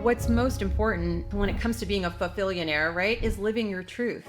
What's most important when it comes to being a fulfillionaire, right, is living your truth.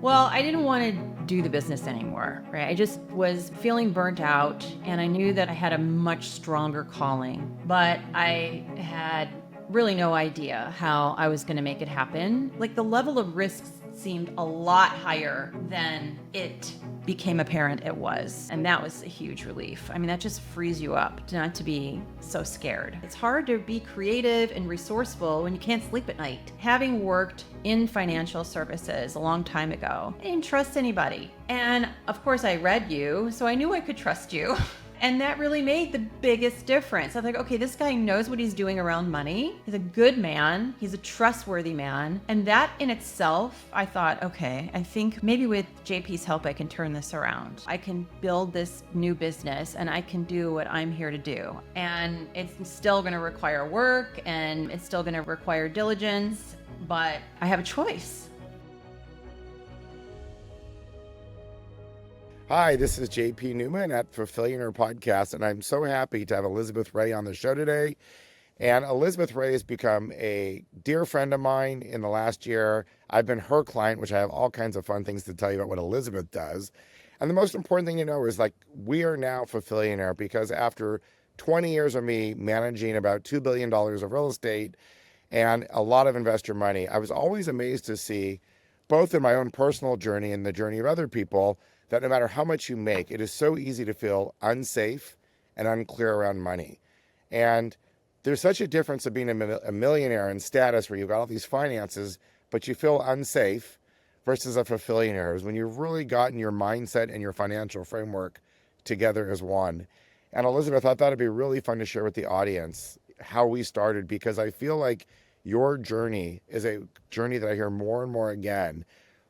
Well, I didn't want to do the business anymore, right? I just was feeling burnt out and I knew that I had a much stronger calling, but I had really no idea how I was going to make it happen. Like the level of risks seemed a lot higher than it became apparent it was. And that was a huge relief. I mean, that just frees you up not to be so scared. It's hard to be creative and resourceful when you can't sleep at night. Having worked in financial services a long time ago, I didn't trust anybody. And of course, I read you, so I knew I could trust you. And that really made the biggest difference. I was like, okay, this guy knows what he's doing around money. He's a good man. He's a trustworthy man. And that in itself, I thought, okay, I think maybe with JP's help, I can turn this around. I can build this new business and I can do what I'm here to do. And it's still gonna require work and it's still gonna require diligence, but I have a choice. Hi, this is JP Newman at Fulfillionaire Podcast, and I'm so happy to have Elizabeth Ray on the show today. And Elizabeth Ray has become a dear friend of mine in the last year. I've been her client, which I have all kinds of fun things to tell you about what Elizabeth does. And the most important thing to know is we are now Fulfillionaire because after 20 years of me managing about $2 billion of real estate and a lot of investor money, I was always amazed to see, both in my own personal journey and the journey of other people, that no matter how much you make, it is so easy to feel unsafe and unclear around money. And there's such a difference of being a millionaire in status where you've got all these finances, but you feel unsafe versus a fulfillionaire is when you've really gotten your mindset and your financial framework together as one. And Elizabeth, I thought it'd be really fun to share with the audience how we started, because I feel like your journey is a journey that I hear more and more again,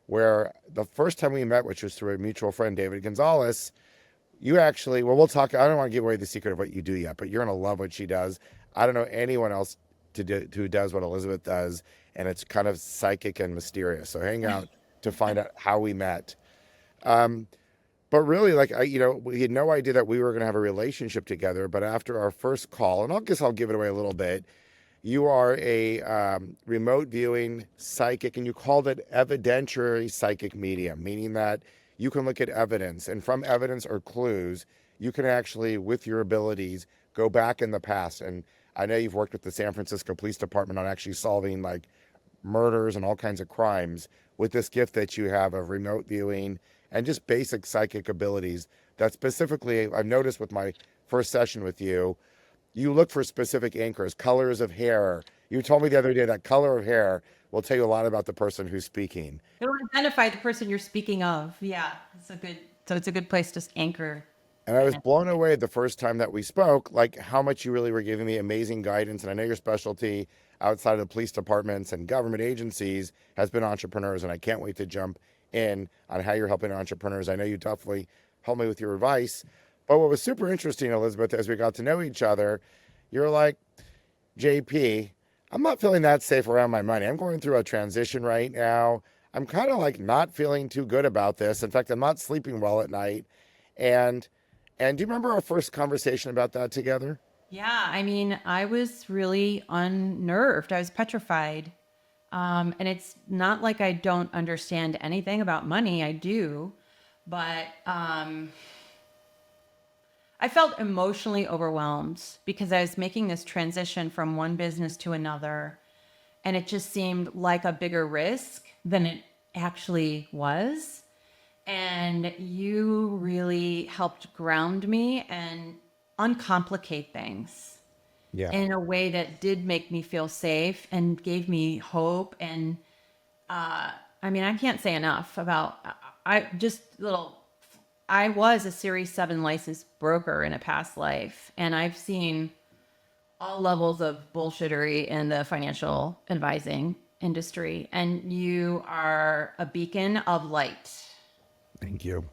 where the first time we met, which was through a mutual friend, David Gonzalez, you actually, well, we'll talk. I don't want to give away the secret of what you do yet, but you're going to love what she does. I don't know anyone else who does what Elizabeth does, and it's kind of psychic and mysterious. So hang out to find out how we met. But really, we had no idea that we were going to have a relationship together. But after our first call, and I guess I'll give it away a little bit, you are a remote viewing psychic, and you called it evidentiary psychic medium, meaning that you can look at evidence, and from evidence or clues, you can actually, with your abilities, go back in the past. And I know you've worked with the San Francisco Police Department on actually solving murders and all kinds of crimes with this gift that you have of remote viewing and just basic psychic abilities that specifically, I've noticed with my first session with you, you look for specific anchors, colors of hair. You told me the other day that color of hair will tell you a lot about the person who's speaking. It'll identify the person you're speaking of. Yeah, it's a good place to anchor. And I was blown away the first time that we spoke, how much you really were giving me amazing guidance. And I know your specialty outside of the police departments and government agencies has been entrepreneurs. And I can't wait to jump in on how you're helping entrepreneurs. I know you definitely helped me with your advice. But what was super interesting, Elizabeth, as we got to know each other, you're like, JP, I'm not feeling that safe around my money. I'm going through a transition right now. I'm kind of not feeling too good about this. In fact, I'm not sleeping well at night. And do you remember our first conversation about that together? Yeah, I mean, I was really unnerved. I was petrified. And it's not like I don't understand anything about money. I do. But I felt emotionally overwhelmed because I was making this transition from one business to another. And it just seemed like a bigger risk than it actually was. And you really helped ground me and uncomplicate things in a way that did make me feel safe and gave me hope. And I can't say enough about, I was a Series 7 licensed broker in a past life, and I've seen all levels of bullshittery in the financial advising industry, and you are a beacon of light. Thank you.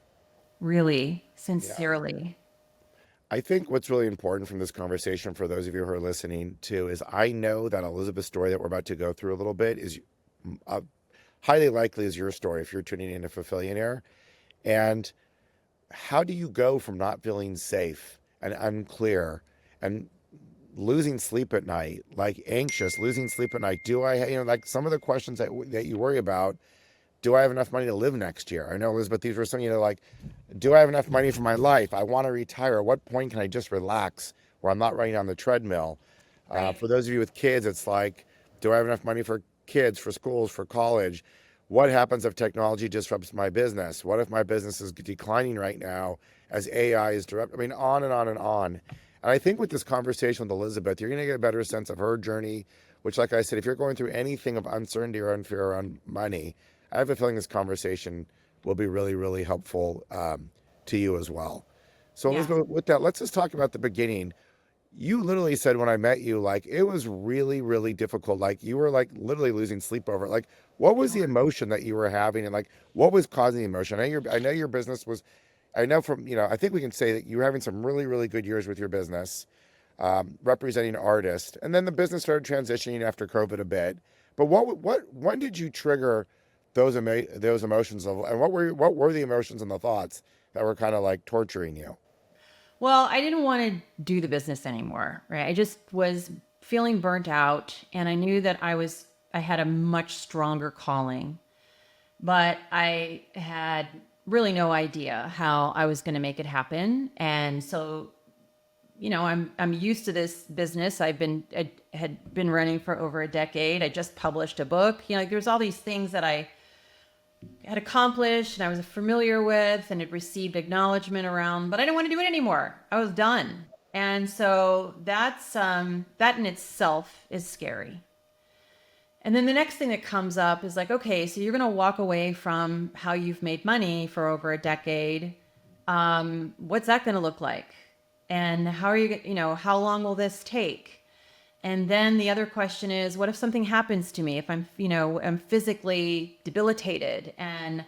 Really, sincerely. Yeah. I think what's really important from this conversation for those of you who are listening to is I know that Elizabeth's story that we're about to go through a little bit is highly likely is your story if you're tuning in to Fulfillionaire. And how do you go from not feeling safe and unclear and losing sleep at night, like anxious, losing sleep at night. Do I, like some of the questions that you worry about, do I have enough money to live next year? I know, Elizabeth, these were some, like, do I have enough money for my life? I want to retire. At what point can I just relax where I'm not running on the treadmill? Right. For those of you with kids, it's like, do I have enough money for kids, for schools, for college? What happens if technology disrupts my business? What if my business is declining right now as AI is direct? I mean, on and on and on. And I think with this conversation with Elizabeth, you're going to get a better sense of her journey, which, like I said, if you're going through anything of uncertainty or unfear around money, I have a feeling this conversation will be really, really helpful to you as well. So, Yeah. Elizabeth, with that, let's just talk about the beginning. You literally said when I met you, like it was really, really difficult. Like you were like literally losing sleep over it. Like, what was the emotion that you were having, and like what was causing the emotion? I know your business was. I know from I think we can say that you were having some really, really good years with your business, representing artists, and then the business started transitioning after COVID a bit. But when did you trigger those emotions of, and what were the emotions and the thoughts that were kind of like torturing you? Well, I didn't want to do the business anymore, right? I just was feeling burnt out and I knew that I had a much stronger calling, but I had really no idea how I was going to make it happen. And so, I'm used to this business. I had been running for over a decade. I just published a book. Like there's all these things that I had accomplished and I was familiar with and had received acknowledgement around, but I didn't want to do it anymore. I was done. And so that in itself is scary. And then the next thing that comes up is like, okay, so you're going to walk away from how you've made money for over a decade. What's that going to look like? And how are how long will this take? And then the other question is, what if something happens to me? If I'm physically debilitated? And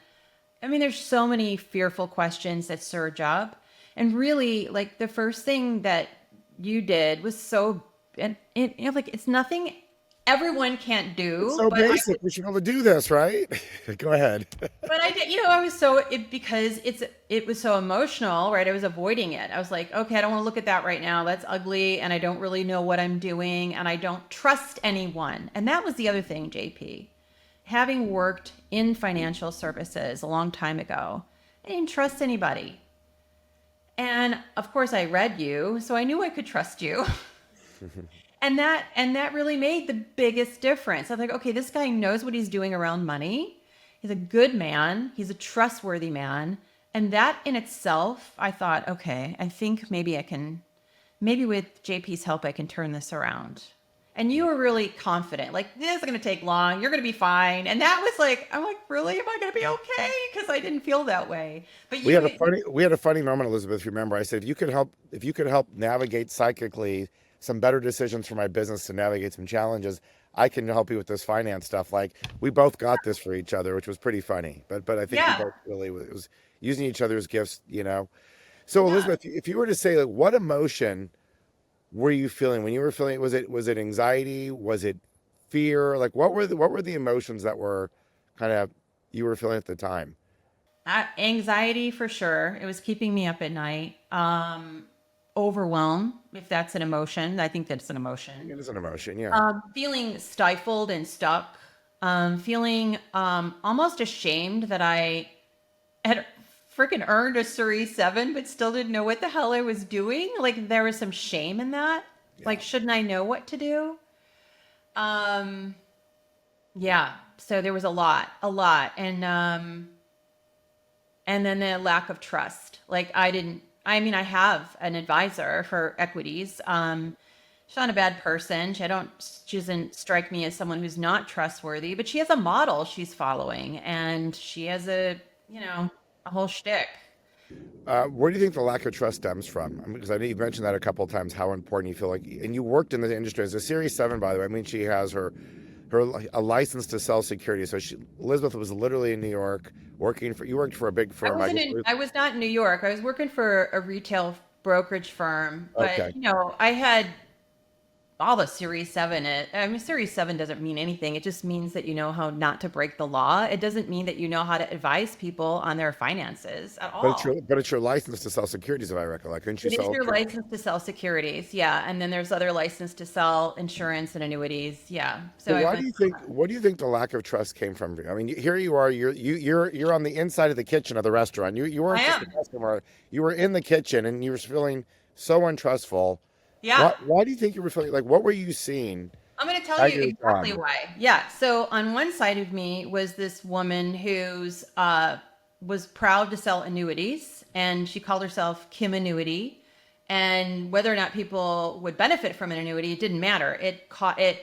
I mean, there's so many fearful questions that surge up. And really, like the first thing that you did was like it's nothing everyone can't It's do, so but basic. We should be able to do this, right? Go ahead. but I did, I was because it was so emotional, right? I was avoiding it. I was like, okay, I don't want to look at that right now. That's ugly. And I don't really know what I'm doing. And I don't trust anyone. And that was the other thing, JP. Having worked in financial services a long time ago, I didn't trust anybody. And of course I read you, so I knew I could trust you. And that really made the biggest difference. I was like, okay, this guy knows what he's doing around money. He's a good man. He's a trustworthy man. And that in itself, I thought, okay, I think maybe with JP's help, I can turn this around. And you were really confident, like, this is going to take long. You're going to be fine. And that was like, I'm like, really? Am I going to be okay? Because I didn't feel that way. But We had a funny moment, Elizabeth. Remember, I said, if you could help navigate psychically some better decisions for my business to navigate some challenges, I can help you with this finance stuff. Like we both got this for each other, which was pretty funny. But I think we yeah, both really, it was using each other's gifts. So yeah. Elizabeth, if you were to say like what emotion were you feeling when you were feeling, was it anxiety? Was it fear? Like what were the emotions that were kind of you were feeling at the time? Anxiety for sure. It was keeping me up at night. Overwhelm, if that's an emotion. I think that's an emotion. It is an emotion, yeah. Feeling stifled and stuck. Feeling almost ashamed that I had freaking earned a Series 7, but still didn't know what the hell I was doing. Like there was some shame in that. Yeah. Like, shouldn't I know what to do? Um, yeah. So there was a lot. And then the lack of trust. Like I have an advisor for equities. She's not a bad person. She doesn't strike me as someone who's not trustworthy, but she has a model she's following and she has a whole shtick. Where do you think the lack of trust stems from? I mean, because I know you've mentioned that a couple of times, how important you feel like, and you worked in the industry as a Series 7, by the way. I mean, she has a license to sell security. So Elizabeth was literally in New York you worked for a big firm. I was not in New York. I was working for a retail brokerage firm, but Okay. I had all the Series 7, Series 7 doesn't mean anything. It just means that you know how not to break the law. It doesn't mean that you know how to advise people on their finances at all. But it's your license to sell securities, if I recollect. Couldn't you It is sell? your license to sell securities, yeah. And then there's other license to sell insurance and annuities, yeah. But So I why went, do you think? What do you think the lack of trust came from? I mean, here you are. You're on the inside of the kitchen of the restaurant. You I weren't just a am, customer. You were in the kitchen, and you were feeling so untrustful. yeah. Why do you think you were feeling like? What were you seeing I'm going to tell at you your exactly job? why. Yeah. So on one side of me was this woman who's was proud to sell annuities, and she called herself Kim Annuity. And whether or not people would benefit from an annuity, it didn't matter. It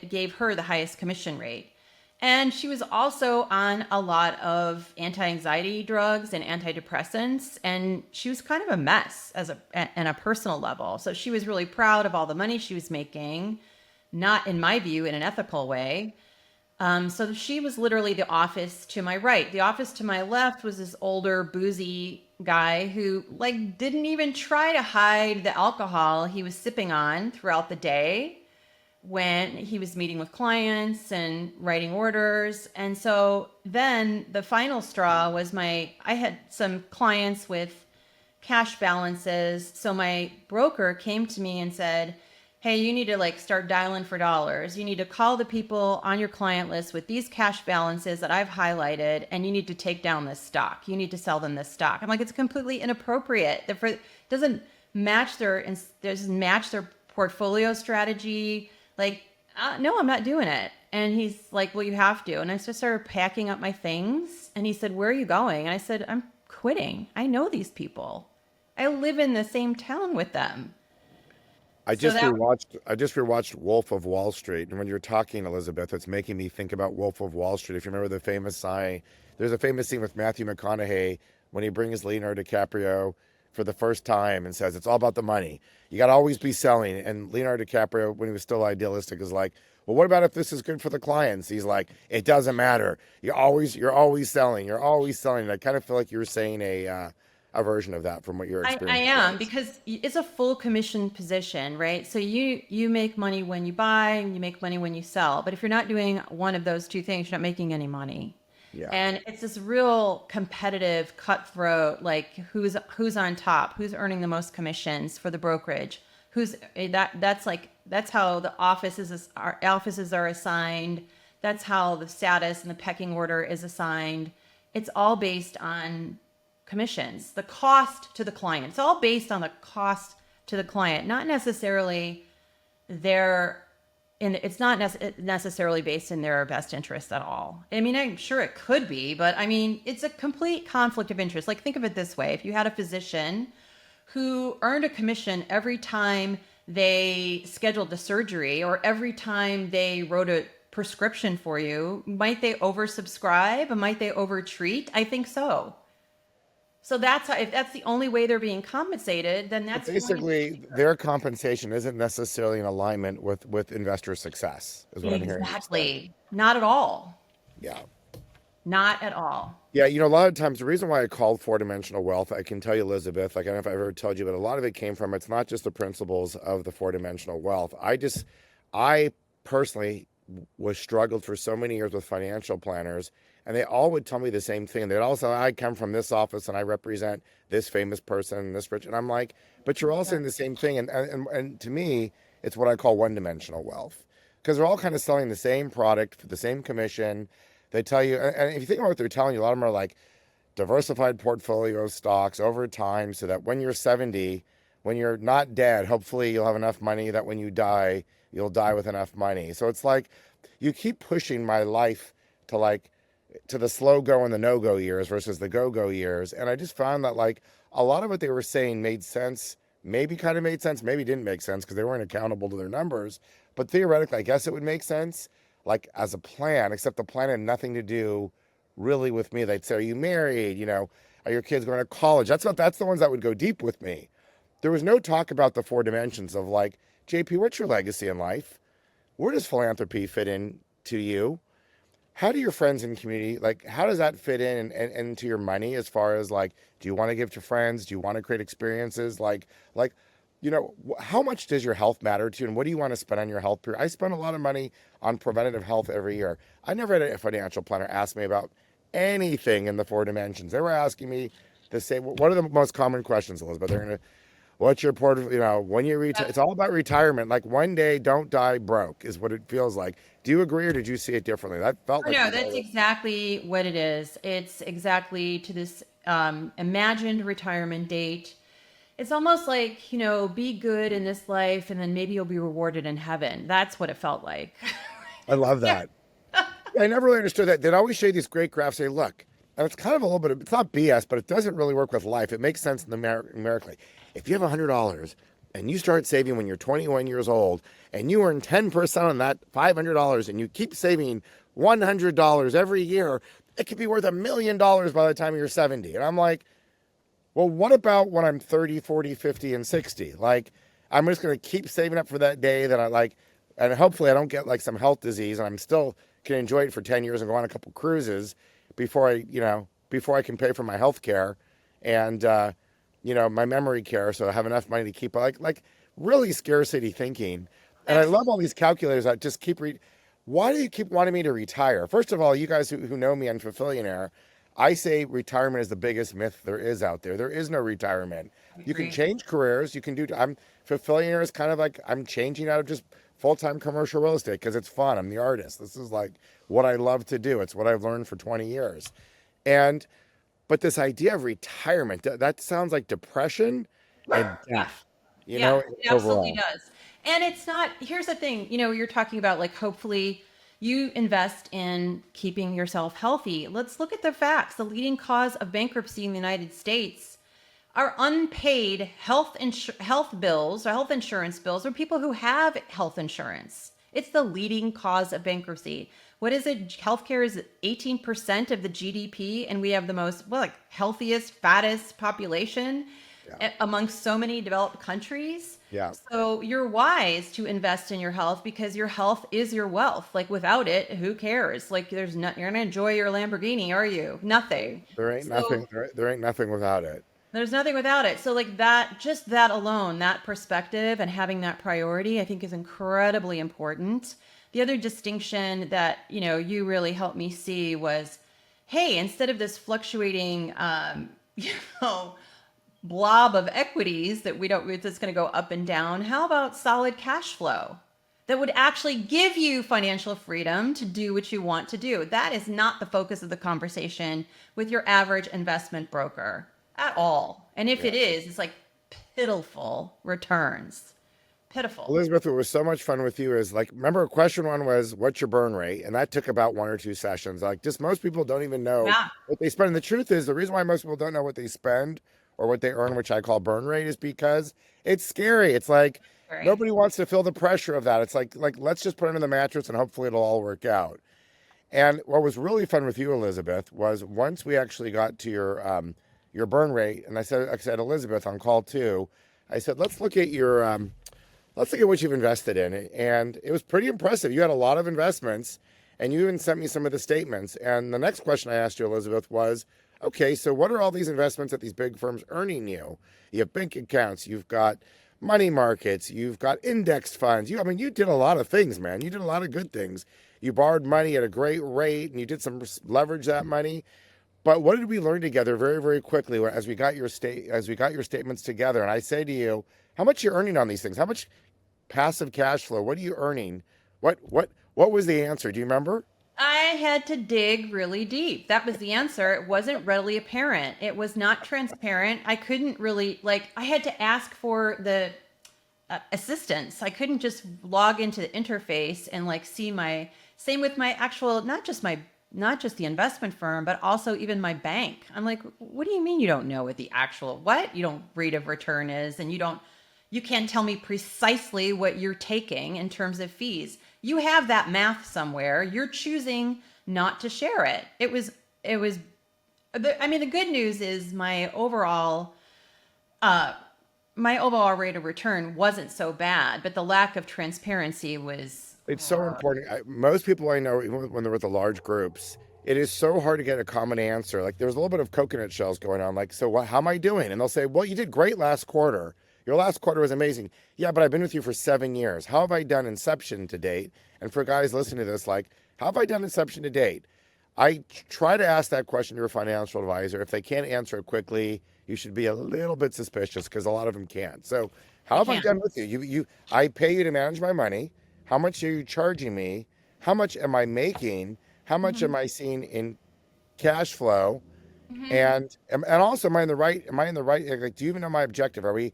gave her the highest commission rate. And she was also on a lot of anti-anxiety drugs and antidepressants, and she was kind of a mess on a personal level. So she was really proud of all the money she was making, not in my view in an ethical way. So she was literally the office to my right. The office to my left was this older, boozy guy who like didn't even try to hide the alcohol he was sipping on throughout the day when he was meeting with clients and writing orders. And so then the final straw was I had some clients with cash balances. So my broker came to me and said, hey, you need to like start dialing for dollars. You need to call the people on your client list with these cash balances that I've highlighted, and you need to take down this stock. You need to sell them this stock. I'm like, it's completely inappropriate. It doesn't match their portfolio strategy. Like, no, I'm not doing it. And he's like, well, you have to. And I just started packing up my things. And he said, where are you going? And I said, I'm quitting. I know these people. I live in the same town with them. So that I just rewatched Wolf of Wall Street, and when you're talking, Elizabeth, it's making me think about Wolf of Wall Street. If you remember the famous sign, there's a famous scene with Matthew McConaughey when he brings Leonardo DiCaprio for the first time and says it's all about the money. You got to always be selling. And Leonardo DiCaprio, when he was still idealistic, is like, well, what about if this is good for the clients? He's like, it doesn't matter. You're always selling. You're always selling. And I kind of feel like you're saying a version of that from what your I experience am, was. because it's a full commission position, right? So you make money when you buy, and you make money when you sell. But if you're not doing one of those two things, you're not making any money. Yeah. And it's this real competitive, cutthroat, like who's on top, who's earning the most commissions for the brokerage, that's how the offices are assigned. That's how the status and the pecking order is assigned. It's all based on commissions, the cost to the client. It's all based on the cost to the client, not necessarily their it's not necessarily based in their best interest at all. I mean, I'm sure it could be, but I mean, it's a complete conflict of interest. Like, think of it this way. If you had a physician who earned a commission every time they scheduled the surgery or every time they wrote a prescription for you, might they oversubscribe? Might they overtreat? I think so. So if that's the only way they're being compensated, then But that's going to basically, their compensation isn't necessarily in alignment with investor success, is what I'm hearing you say. exactly not at all. Yeah. Not at all. Yeah, a lot of times the reason why I called four-dimensional wealth, I can tell you, Elizabeth, like I don't know if I ever told you, but a lot of it came from, it's not just the principles of the four-dimensional wealth. I personally was struggled for so many years with financial planners, and they all would tell me the same thing. They'd all say, I come from this office and I represent this famous person and this rich. And I'm like, but you're all saying the same thing. And to me, it's what I call one-dimensional wealth, because they're all kind of selling the same product for the same commission. They tell you, and if you think about what they're telling you, a lot of them are like diversified portfolio stocks over time so that when you're 70, when you're not dead, hopefully you'll have enough money that when you die, you'll die with enough money. So it's like you keep pushing my life to the slow go and the no go years versus the go go years. And I just found that like a lot of what they were saying made sense, maybe kind of made sense, maybe didn't make sense because they weren't accountable to their numbers. But theoretically, I guess it would make sense like as a plan, except the plan had nothing to do really with me. They'd say, are you married? Are your kids going to college? That's the ones that would go deep with me. There was no talk about the four dimensions of like, JP, what's your legacy in life? Where does philanthropy fit in to you? How do your friends and community, like, how does that fit in and into your money as far as like, do you want to give to friends? Do you want to create experiences? Like how much does your health matter to you, and what do you want to spend on your health? I spend a lot of money on preventative health every year. I never had a financial planner ask me about anything in the four dimensions. They were asking me the same. What are the most common questions, Elizabeth? They're gonna, what's your when you retire? It's all about retirement. Like one day, don't die broke is what it feels like. Do you agree, or did you see it differently? That felt Oh, like no, that's exactly what it is. It's exactly to this imagined retirement date. It's almost like, be good in this life and then maybe you'll be rewarded in heaven. That's what it felt like. I love Yeah. that. I never really understood that. They'd always show you these great graphs. Say, look, and it's kind of a little bit of, it's not BS, but it doesn't really work with life. It makes sense in the numerically. If you have $100 and you start saving when you're 21 years old and you earn 10% on that $500 and you keep saving $100 every year, it could be worth $1 million by the time you're 70. And I'm like, well, what about when I'm 30, 40, 50, and 60? Like, I'm just going to keep saving up for that day that I like, and hopefully I don't get like some health disease and I'm still can enjoy it for 10 years and go on a couple cruises before I can pay for my health care and, my memory care. So I have enough money to keep like really scarcity thinking. And I love all these calculators that just keep why do you keep wanting me to retire? First of all, you guys who know me on Fulfillionaire, I say retirement is the biggest myth there is out there. There is no retirement. You can change careers. You can Fulfillionaire is kind of like I'm changing out of just full-time commercial real estate because it's fun. I'm the artist. This is like what I love to do. It's what I've learned for 20 years. But this idea of retirement, that sounds like depression and death, Yeah, it absolutely overall. does. And it's not, here's the thing, you're talking about like hopefully you invest in keeping yourself healthy. Let's look at the facts. The leading cause of bankruptcy in the United States are unpaid health bills or health insurance bills or people who have health insurance. It's the leading cause of bankruptcy. What is it? Healthcare is 18% of the GDP, and we have the most, healthiest, fattest population amongst so many developed countries. Yeah. So you're wise to invest in your health because your health is your wealth. Like without it, who cares? Like you're gonna enjoy your Lamborghini, are you? Nothing. There ain't nothing. There ain't nothing without it. There's nothing without it. So like that, just that alone, that perspective and having that priority, I think is incredibly important. The other distinction that, you really helped me see was, hey, instead of this fluctuating, blob of equities that that's going to go up and down, how about solid cash flow that would actually give you financial freedom to do what you want to do? That is not the focus of the conversation with your average investment broker at all. And if it is, it's like pitiful returns. Pitiful. Elizabeth, it was so much fun with you. Is like, remember, question one was, what's your burn rate? And that took about 1 or 2 sessions. Like, just most people don't even know what they spend. And the truth is, the reason why most people don't know what they spend or what they earn, which I call burn rate, is because it's scary. It's like nobody wants to feel the pressure of that. It's like let's just put it under the mattress and hopefully it'll all work out. And what was really fun with you, Elizabeth, was once we actually got to your burn rate, and I said, Elizabeth, on call 2, I said, let's look at what you've invested in. And it was pretty impressive. You had a lot of investments, and you even sent me some of the statements. And the next question I asked you, Elizabeth, was, okay, so what are all these investments at these big firms earning you? You have bank accounts, you've got money markets, you've got index funds. You did a lot of things, man. You did a lot of good things. You borrowed money at a great rate, and you did some leverage that money. But what did we learn together very, very quickly as we got your statements together? And I say to you, how much are you earning on these things? How much passive cash flow? What are you earning? What was the answer? Do you remember? I had to dig really deep. That was the answer. It wasn't readily apparent. It was not transparent. I couldn't really, I had to ask for the assistance. I couldn't just log into the interface and see same with my actual, not just the investment firm, but also even my bank. I'm like, what do you mean you don't know what the actual, you don't rate of return is, and you can't tell me precisely what you're taking in terms of fees. You have that math somewhere. You're choosing not to share it. The good news is my overall rate of return wasn't so bad, but the lack of transparency was. It's so important. Most people I know, even when they're with the large groups, it is so hard to get a common answer. Like there's a little bit of coconut shells going on. Like, so how am I doing? And they'll say, well, you did great last quarter. Your last quarter was amazing. Yeah, but I've been with you for 7 years. How have I done inception to date? And for guys listening to this, like, how have I done inception to date? I try to ask that question to your financial advisor. If they can't answer it quickly, you should be a little bit suspicious because a lot of them can't. So, how I have I can't. done with you? I pay you to manage my money. How much are you charging me? How much am I making? How much Hmm. am I seeing in cash flow? Hmm. And also, am I in the right? Am I in the right? Like, do you even know my objective? Are we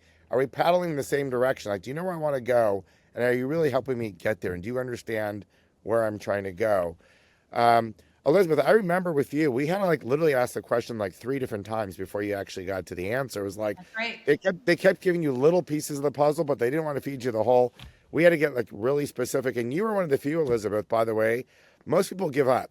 paddling in the same direction? Like, do you know where I want to go? And are you really helping me get there? And do you understand where I'm trying to go? Um, Elizabeth, I remember with you, we had to like literally ask the question like 3 different times before you actually got to the answer. It was like That's right. they kept giving you little pieces of the puzzle, but they didn't want to feed you the whole. We had to get like really specific. And you were one of the few, Elizabeth, by the way. Most people give up.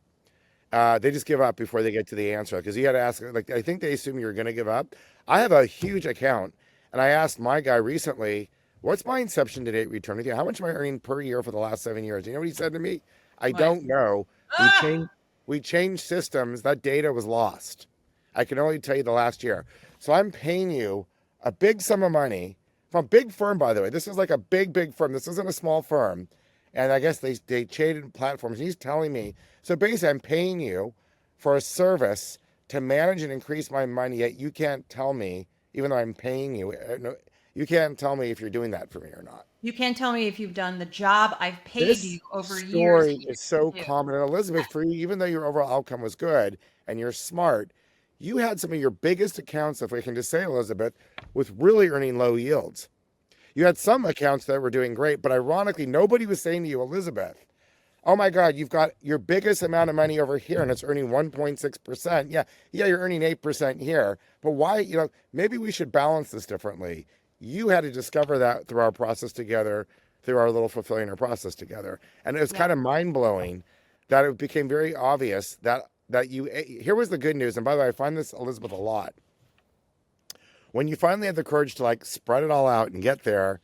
They just give up before they get to the answer because you had to ask. Like I think they assume you're going to give up. I have a huge account, and I asked my guy recently, "What's my inception to date return with you? How much am I earning per year for the last 7 years?" You know what he said to me? I What? don't know. We Ah! changed we changed systems. That data was lost. I can only tell you the last year. So I'm paying you a big sum of money from a big firm, by the way. This is like a big firm. This isn't a small firm. And I guess they traded platforms. He's telling me. So basically, I'm paying you for a service to manage and increase my money, yet you can't tell me, even though I'm paying you, no, you can't tell me if you're doing that for me or not. You can't tell me if you've done the job I've paid you This over years story for you is so to do. common. And Elizabeth, for you, even though your overall outcome was good and you're smart, you had some of your biggest accounts, if we can just say, Elizabeth, with really earning low yields. You had some accounts that were doing great, but ironically, nobody was saying to you, Elizabeth, oh my God, you've got your biggest amount of money over here and it's earning 1.6%. Yeah, you're earning 8% here. But why, maybe we should balance this differently. You had to discover that through our process together, through our little Fulfillionaire process together. And it was Yep. kind of mind blowing that it became very obvious that here was the good news. And by the way, I find this, Elizabeth, a lot. When you finally have the courage to like spread it all out and get there,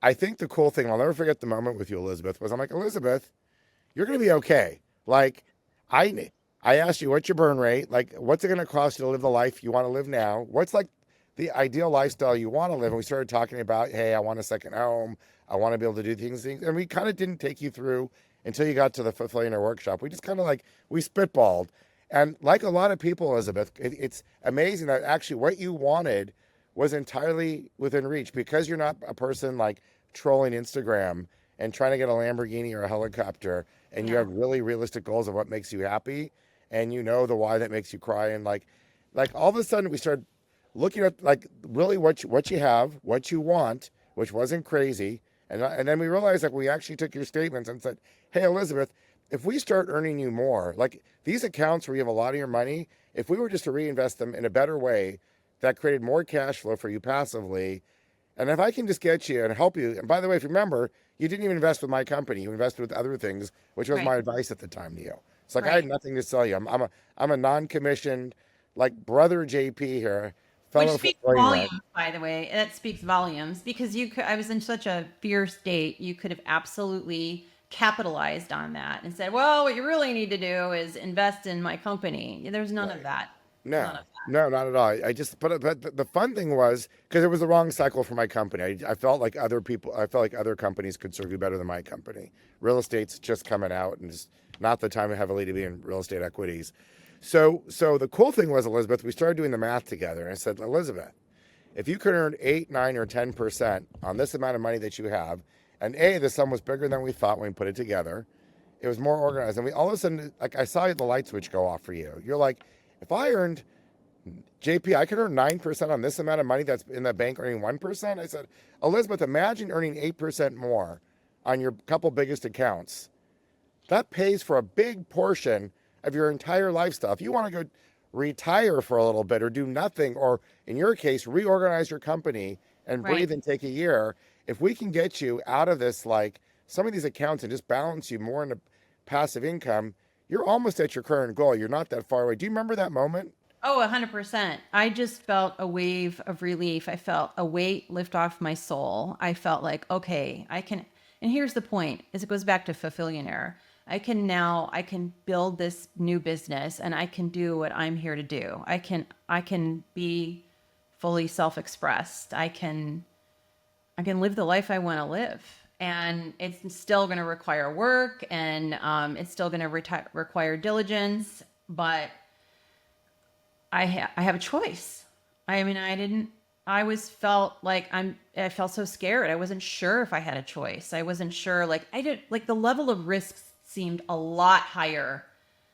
I think the cool thing, I'll never forget the moment with you, Elizabeth, was I'm like, Elizabeth, you're going to be okay. Like, I asked you, what's your burn rate? Like, what's it going to cost you to live the life you want to live now? What's like the ideal lifestyle you want to live? And we started talking about, hey, I want a second home. I want to be able to do things. And we kind of didn't take you through until you got to the Fulfillionaire workshop. We just kind of like, we spitballed. And like a lot of people, Elizabeth, it's amazing that actually what you wanted was entirely within reach because you're not a person like trolling Instagram and trying to get a Lamborghini or a helicopter and you No. have really realistic goals of what makes you happy and you know the why that makes you cry and like all of a sudden we started looking at like really what you have, what you want, which wasn't crazy, and then we realized like we actually took your statements and said, hey Elizabeth, if we start earning you more, like these accounts where you have a lot of your money, if we were just to reinvest them in a better way that created more cash flow for you passively, and if I can just get you and help you, and by the way, if you remember, you didn't even invest with my company. You invested with other things, which was Right. my advice at the time to you. It's like I had Right. nothing to sell you. I'm a non-commissioned, like brother JP here, Which fellow speaks Fulfillionaire. volumes, by the way. That speaks volumes because I was in such a fear state. You could have absolutely capitalized on that and said, well, what you really need to do is invest in my company. There's none of Right. that. None No, of that. no, not at all. I just, but the fun thing was because it was the wrong cycle for my company. I felt like I felt like other companies could serve you better than my company. Real estate's just coming out and it's not the time heavily to be in real estate equities. So the cool thing was, Elizabeth, we started doing the math together. And I said, Elizabeth, if you could earn 8, 9, or 10% on this amount of money that you have, and the sum was bigger than we thought when we put it together. It was more organized, and we all of a sudden, like I saw the light switch go off for you. You're like, if I earned JP, I could earn 9% on this amount of money that's in the bank earning 1%. I said, Elizabeth, imagine earning 8% more on your couple biggest accounts. That pays for a big portion of your entire lifestyle. If you want to go retire for a little bit or do nothing, or in your case, reorganize your company and Right. breathe and take a year, if we can get you out of this, like some of these accounts and just balance you more into passive income, you're almost at your current goal. You're not that far away. Do you remember that moment? Oh, 100%. I just felt a wave of relief. I felt a weight lift off my soul. I felt like, okay, I can, and here's the point, is it goes back to Fulfillionaire. I can build this new business and I can do what I'm here to do. I can be fully self-expressed. I can I can live the life I want to live. And it's still going to require work, and it's still going to require diligence, but I have a choice. I mean, I was felt like I felt so scared. I wasn't sure if I had a choice. I wasn't sure, like, I did, like, the level of risks seemed a lot higher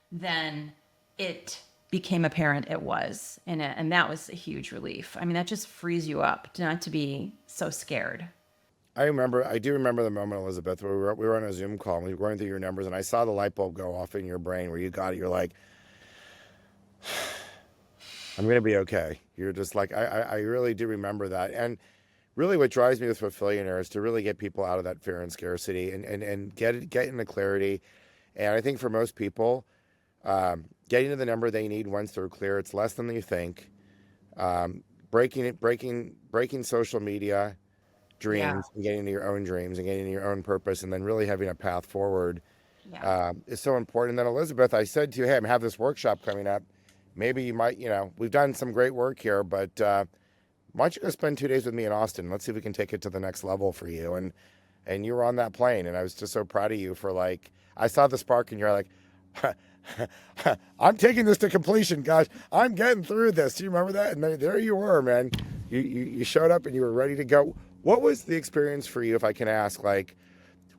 than it became apparent it was. And that was a huge relief. I mean, that just frees you up not to be so scared. I do remember the moment, Elizabeth, where we were on a Zoom call and we were going through your numbers, and I saw the light bulb go off in your brain where you got it. You're like, I'm going to be okay. You're just like, I really do remember that. And really what drives me with Fulfillionaire is to really get people out of that fear and scarcity and get into clarity. And I think for most people, getting to the number they need once they're clear, it's less than you think. Breaking social media Yeah. dreams and getting to your own dreams and getting to your own purpose, and then really having a path forward Yeah. is so important. And then Elizabeth, I said to you, hey, I have this workshop coming up. Maybe you might, we've done some great work here, but why don't you go spend 2 days with me in Austin? Let's see if we can take it to the next level for you. And you were on that plane, and I was just so proud of you for, like, I saw the spark and you're like, I'm taking this to completion, gosh. I'm getting through this. Do you remember that? And there you were, man. You showed up and you were ready to go. What was the experience for you, if I can ask? Like,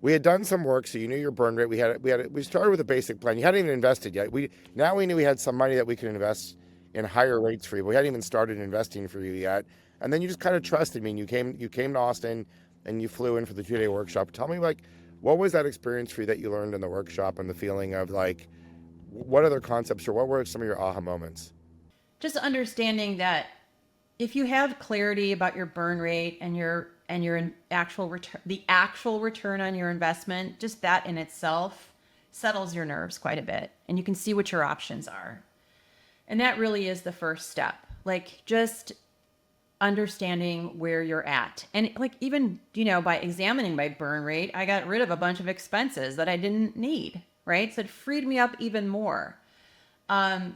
we had done some work, so you knew your burn rate. We started with a basic plan. You hadn't even invested yet. We knew we had some money that we could invest in higher rates for you. We hadn't even started investing for you yet. And then you just kind of trusted me, and you came to Austin and you flew in for the 2-day workshop. Tell me, like, what was that experience for you that you learned in the workshop, and the feeling of, like, what other concepts, or what were some of your aha moments? Just understanding that if you have clarity about your burn rate and your actual return, the actual return on your investment, just that in itself settles your nerves quite a bit, and you can see what your options are. And that really is the first step. Like, just understanding where you're at. And, like, even, by examining my burn rate, I got rid of a bunch of expenses that I didn't need, right? So it freed me up even more.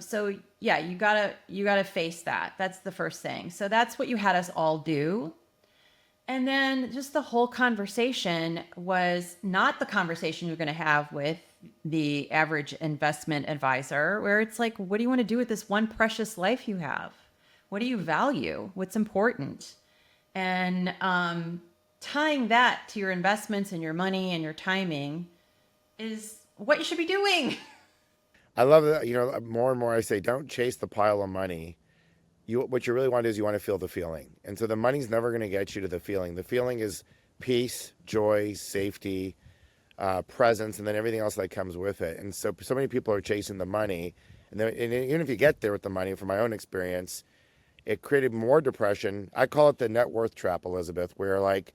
So yeah, you gotta face that. That's the first thing. So that's what you had us all do. And then just the whole conversation was not the conversation you're going to have with the average investment advisor, where it's like, what do you want to do with this one precious life you have? What do you value? What's important? And tying that to your investments and your money and your timing is what you should be doing. I love that. More and more I say, don't chase the pile of money. What you really want is, you want to feel the feeling. And so the money's never going to get you to the feeling. The feeling is peace, joy, safety, presence, and then everything else that comes with it. And so many people are chasing the money. And even if you get there with the money, from my own experience, it created more depression. I call it the net worth trap, Elizabeth, where, like,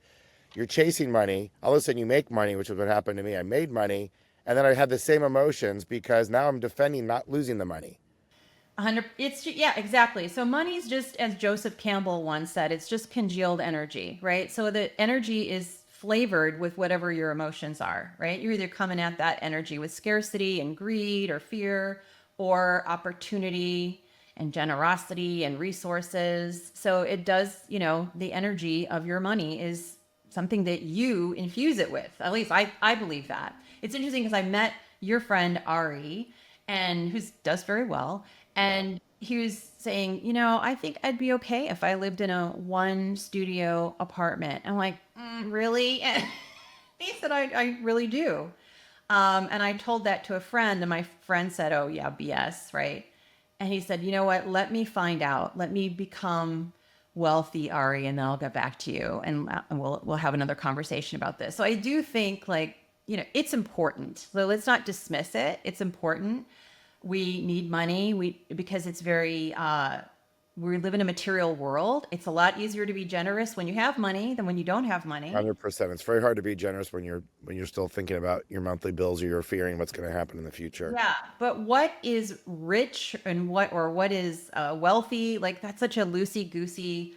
you're chasing money. All of a sudden you make money, which is what happened to me. I made money. And then I had the same emotions because now I'm defending not losing the money. 100. Yeah, exactly. So money's just, as Joseph Campbell once said, it's just congealed energy, right? So the energy is flavored with whatever your emotions are, right? You're either coming at that energy with scarcity and greed or fear, or opportunity and generosity and resources. So it does, the energy of your money is something that you infuse it with. At least I believe that. It's interesting because I met your friend Ari, and who does very well. And he was saying, I think I'd be okay if I lived in a 1 studio apartment. I'm like, really? And he said, I really do. And I told that to a friend, and my friend said, oh yeah, BS, right? And he said, you know what? Let me find out. Let me become wealthy, Ari, and then I'll get back to you, and we'll have another conversation about this. So I do think, like, it's important. So let's not dismiss it. It's important. We need money. Because it's very we live in a material world. It's a lot easier to be generous when you have money than when you don't have money. 100%. It's very hard to be generous when you're still thinking about your monthly bills, or you're fearing what's going to happen in the future. Yeah, but what is rich and what is wealthy? Like, that's such a loosey goosey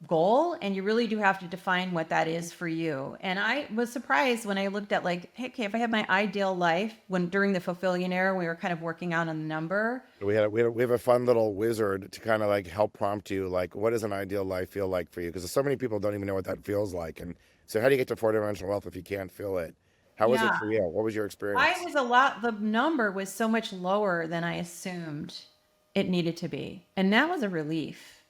goal, and you really do have to define what that is for you. And I was surprised when I looked at like, hey, okay, if I have my ideal life, when during the Fulfillionaire, we were kind of working out on the number. We have a fun little wizard to kind of like help prompt you, like, what does an ideal life feel like for you? Because so many people don't even know what that feels like. And so, how do you get to four-dimensional wealth if you can't feel it? How was it Yeah, for you? What was your experience? the number was so much lower than I assumed it needed to be. And that was a relief.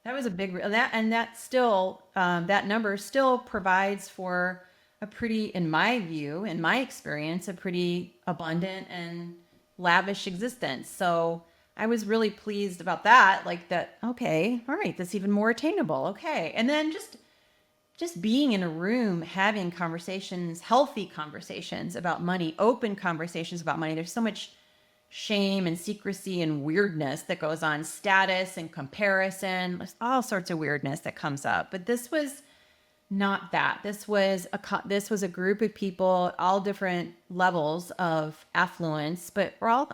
That was a that still, that number still provides for a pretty, in my view, in my experience, a pretty abundant and lavish existence. So I was really pleased about that. Like that, okay, all right, that's even more attainable. Okay. And then just being in a room, having conversations, healthy conversations about money, open conversations about money. There's so much shame and secrecy and weirdness that goes on, status and comparison. There's all sorts of weirdness that comes up. But this was not that. This was a group of people, all different levels of affluence, but we're all,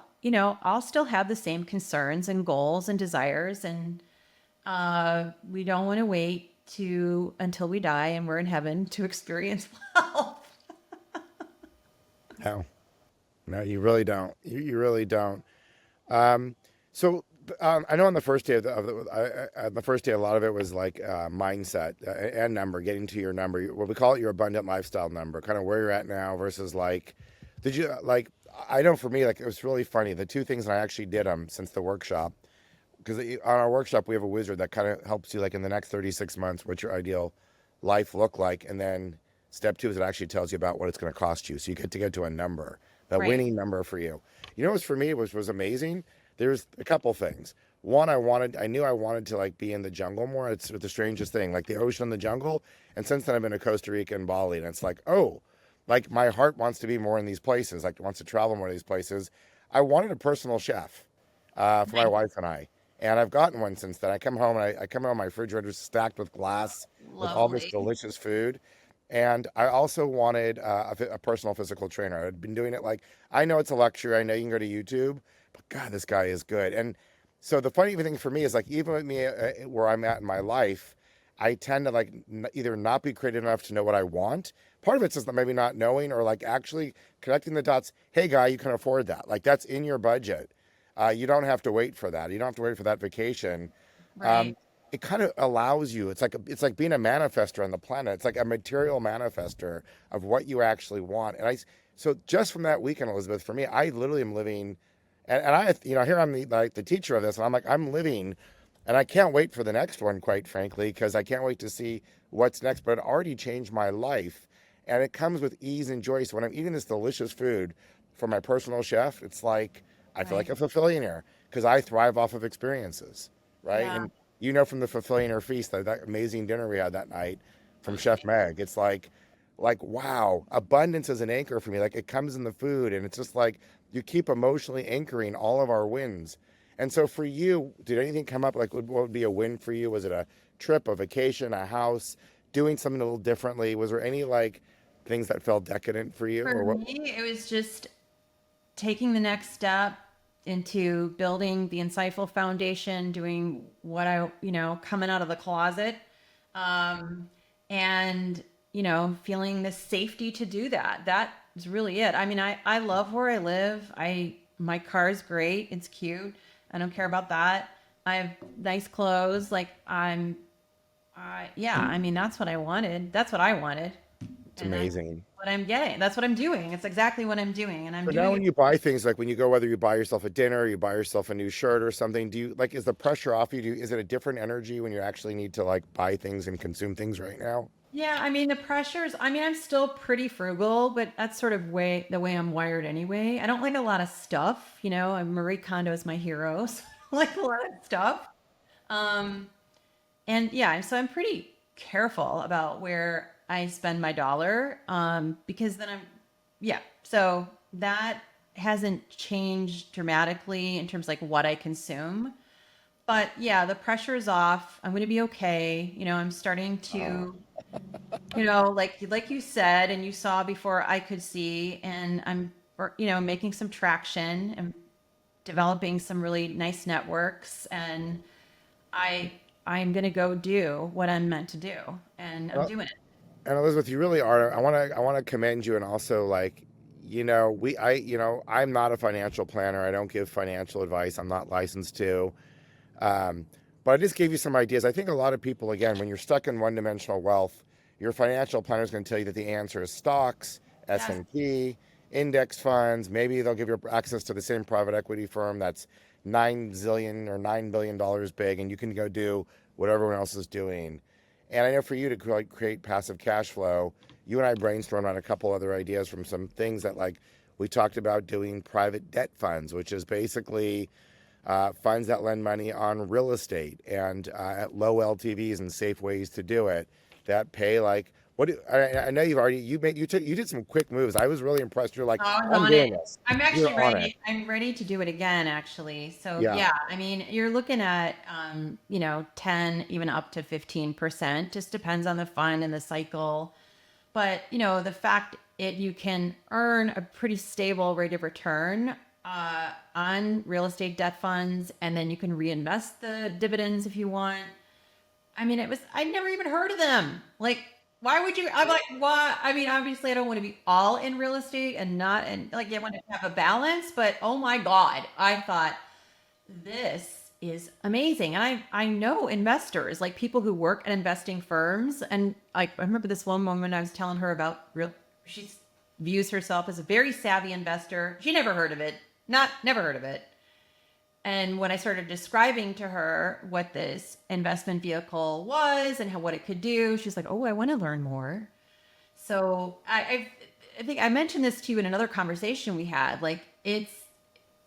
all still have the same concerns and goals and desires, and we don't want to wait to until we die and we're in heaven to experience wealth. No, no, you really don't. You really don't. Um, so I know on the first day the first day, a lot of it was like mindset and number, getting to your number. What we call it, your abundant lifestyle number, kind of where you're at now versus like, did you like? I know for me, like it was really funny. The two things, and I actually did them since the workshop, because on our workshop we have a wizard that kind of helps you like in the next 36 months what your ideal life look like, and then step two is it actually tells you about what it's going to cost you, so you get to a number, the Right. winning number for you. You know what's for me was amazing. There's a couple things. One, I knew I wanted to like be in the jungle more. It's the strangest thing, like the ocean and the jungle. And since then I've been to Costa Rica and Bali, and it's like, oh, like my heart wants to be more in these places, like wants to travel more to these places. I wanted a personal chef for my Nice. wife and I. And I've gotten one since then. I come home and I come home, my refrigerator's stacked with glass with all this Lovely. delicious food. And I also wanted a personal physical trainer. I'd been doing it like, I know it's a luxury. I know you can go to YouTube, but God, this guy is good. And so the funny thing for me is like, even with me where I'm at in my life, I tend to like either not be creative enough to know what I want. Part of it's just maybe not knowing, or like actually connecting the dots. Hey, guy, you can afford that. Like that's in your budget. You don't have to wait for that. You don't have to wait for that vacation. Um, Right. it kind of allows you. It's like being a manifester on the planet. It's like a material manifester of what you actually want. So just from that weekend, Elizabeth, for me, I literally am living, and I here I'm the teacher of this, and I'm like I'm living, and I can't wait for the next one, quite frankly, because I can't wait to see what's next. But it already changed my life, and it comes with ease and joy. So when I'm eating this delicious food from my personal chef, it's like I feel like Right. a fulfillionaire because I thrive off of experiences, right? Yeah. And from the Fulfillionaire feast, that amazing dinner we had that night from Chef Meg, it's like wow, abundance is an anchor for me. Like it comes in the food, and it's just like you keep emotionally anchoring all of our wins. And so for you, did anything come up like what would be a win for you? Was it a trip, a vacation, a house, doing something a little differently? Was there any like things that felt decadent for you, For or what? me, it was just taking the next step into building the insightful foundation, doing what coming out of the closet, um, and, feeling the safety to do that. That is really it. I mean, I love where I live. My car is great. It's cute. I don't care about that. I have nice clothes. Like yeah, I mean, that's what I wanted. That's what I wanted. It's And that's amazing. what I'm getting. That's what I'm doing. It's exactly what I'm doing. And I'm So now doing when it. you buy things, like when you go, whether you buy yourself a dinner, you buy yourself a new shirt or something, do you like, is the pressure off you? Is it a different energy when you actually need to like buy things and consume things right now? Yeah, I mean the pressures. I mean, I'm still pretty frugal, but that's sort of the way I'm wired anyway. I don't like a lot of stuff, Marie Kondo is my hero, so I like a lot of stuff. Um, and yeah, so I'm pretty careful about where I spend my dollar, because then yeah. So that hasn't changed dramatically in terms of like what I consume. But yeah, the pressure is off. I'm going to be okay. I'm starting Uh, to, like you said, and you saw before I could see, and I'm, making some traction and developing some really nice networks. And I I'm going to go do what I'm meant to do, and I'm Well, doing it. and Elizabeth, you really are. I want to commend you, and also like, I'm not a financial planner. I don't give financial advice. I'm not licensed to. Um, but I just gave you some ideas. I think a lot of people, again, when you're stuck in one-dimensional wealth, your financial planner is going to tell you that the answer is stocks, Yes. S&P, index funds. Maybe they'll give you access to the same private equity firm that's 9 zillion or $9 billion big, and you can go do what everyone else is doing. And I know for you to create passive cash flow, you and I brainstormed on a couple other ideas from some things that like we talked about doing private debt funds, which is basically funds that lend money on real estate and at low LTVs and safe ways to do it that pay like I know you did some quick moves. I was really impressed. You're like, I was I'm on it. doing this. I'm You're actually on it. ready. I'm ready to do it again, actually. So Yeah. yeah, I mean, you're looking at, 10, even up to 15%. Just depends on the fund and the cycle. But the fact you can earn a pretty stable rate of return on real estate debt funds, and then you can reinvest the dividends if you want. I mean, I'd never even heard of them. Like, why would you? I'm like, why? I mean, obviously, I don't want to be all in real estate and not, and like, I want to have a balance, but oh my God, I thought this is amazing. And I know investors, like people who work at investing firms. And like, I remember this one moment I was telling her about she views herself as a very savvy investor. She never heard of it, never heard of it. And when I started describing to her what this investment vehicle was and what it could do, she's like, "Oh, I want to learn more." So I think I mentioned this to you in another conversation we had. Like it's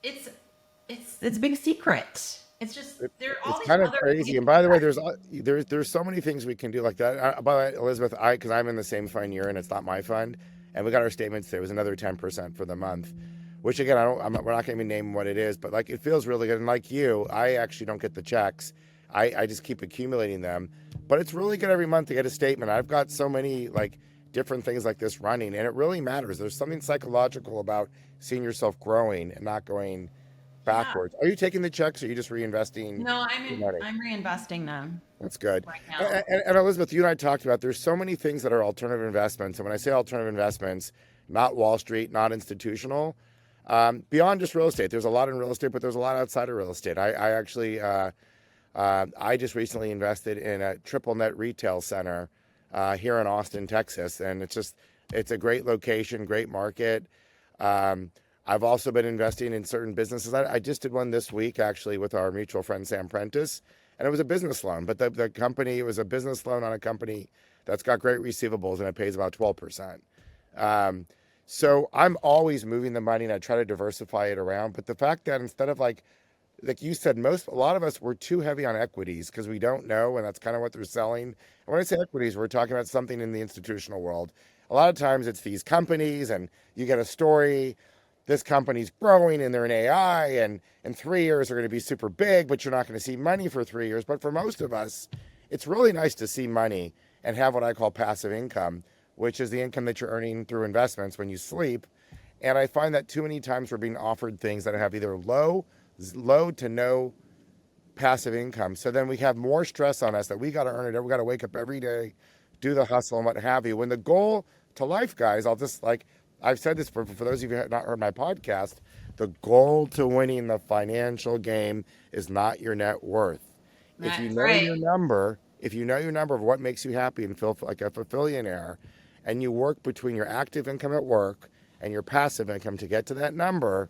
it's a big secret. It's just there are all It's these kind of other crazy. ways And to by the way, invest. there's so many things we can do like that. By the way, Elizabeth, because I'm in the same fund you're in, it's not my fund, and we got our statements. There was another 10% for the month, which again, we're not going to be naming what it is, but like it feels really good. And like you, I actually don't get the checks. I just keep accumulating them, but it's really good every month to get a statement. I've got so many like different things like this running, and it really matters. There's something psychological about seeing yourself growing and not going Yeah. backwards. Are you taking the checks or are you just reinvesting No, your money? I'm reinvesting them That's good. right now. And Elizabeth, you and I talked about there's so many things that are alternative investments. And when I say alternative investments, not Wall Street, not institutional, beyond just real estate. There's a lot in real estate, but there's a lot outside of real estate. I actually, I just recently invested in a triple net retail center here in Austin, Texas. And it's a great location, great market. Um, I've also been investing in certain businesses. I just did one this week actually with our mutual friend Sam Prentice, and it was a business loan. But the company, it was a business loan on a company that's got great receivables and it pays about 12%. Um, so I'm always moving the money and I try to diversify it around. But the fact that instead of like you said, a lot of us were too heavy on equities because we don't know, and that's kind of what they're selling. And when I say equities, we're talking about something in the institutional world. A lot of times it's these companies, and you get a story. This company's growing and they're in AI, and in 3 years they're going to be super big, but you're not going to see money for 3 years. But for most of us, it's really nice to see money and have what I call passive income, which is the income that you're earning through investments when you sleep. And I find that too many times we're being offered things that have either low to no passive income. So then we have more stress on us that we got to earn it. We got to wake up every day, do the hustle and what have you. When the goal to life, guys, I'll just like, I've said this for those of you who have not heard my podcast, the goal to winning the financial game is not your net worth. If you That's know right. your number, if you know your number of what makes you happy and feel like a fulfillionaire, and you work between your active income at work and your passive income to get to that number,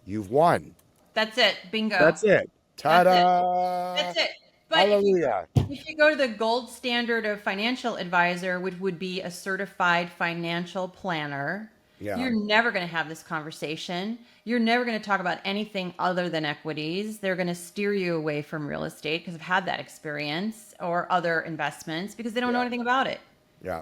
you've won. That's it. Bingo. That's it. That's it. Ta-da! That's it. But Hallelujah. if you go to the gold standard of financial advisor, which would be a certified financial planner, Yeah. you're never going to have this conversation. You're never going to talk about anything other than equities. They're going to steer you away from real estate because I've had that experience, or other investments because they don't know Yeah. anything about it. Yeah.